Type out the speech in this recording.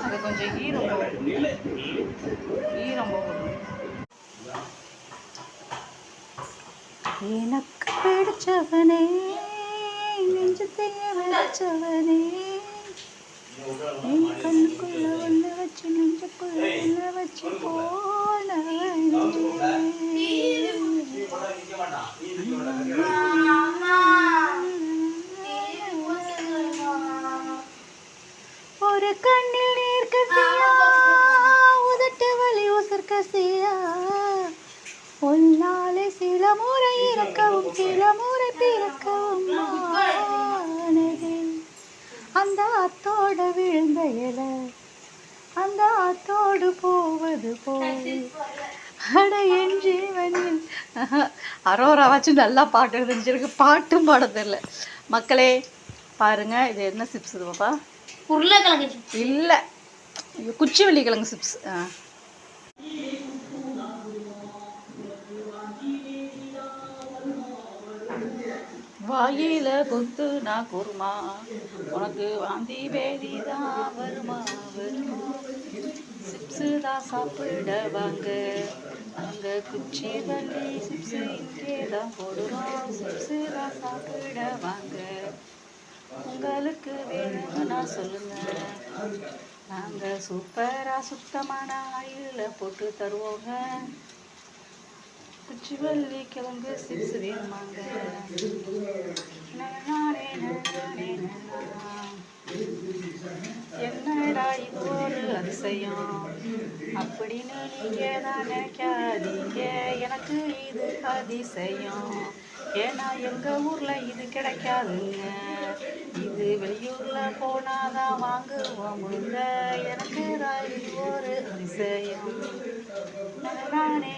அது கொஞ்சம் ஈரம் போகணும். எனக்கு பிடிச்சவனே, நெஞ்சத்தையே விளைச்சவனே, என் கண்ணுக்குள்ள ஒன்று வச்சு நெஞ்சுக்குள்ள ஒன்று வச்சு போன ஒரு கண்ணில் நீர் கசியா, உதட்டு வலி உசர் கசியா, உன்னாலே சில முறை இறக்கவும் சில முறை பிறக்கவும் ஆனது. அந்த அத்தோட விழுந்த இல அந்த அத்தோடு போவது போது அட என் ஜீவனில். அரோராவாச்சும் நல்லா பாட்டு தெரிஞ்சிருக்கு, பாட்டும் பாட தெரியல. மக்களே பாருங்க, இது என்ன சிப்ஸ் இதுவாப்பா? உருளைக்கிழங்கு இல்லை, குச்சிவள்ளி கிழங்கு சிப்ஸ். வாயில கொத்து நான் குருமா, உனக்கு வாந்தி பேதிதான் வருமா வருமா. சிப்ஸு தான் சாப்பிட வாங்க, அங்கே குச்சி வள்ளி சிப்ஸு இங்கே தான் போடுறோம். சிப்ஸு தான் சாப்பிட வாங்க, உங்களுக்கு வேணும்னா சொல்லுங்க, நாங்கள் சூப்பராக சுத்தமான ஆயிலில் போட்டு தருவோங்க. குச்சிவள்ளி கிழங்கு சிப்ஸ் வேணுமாங்க. என்னடா இது ஒரு அதிசயம் அப்படின்னு நீங்க தான் நினைக்காதீங்க, எனக்கு இது அதிசயம். ஏன்னா எங்க ஊர்ல இது கிடைக்காதுங்க, இது வெளியூர்ல போனாதான் வாங்குவோமுங்க. எனக்கு தான் இது ஒரு அதிசயம். நானே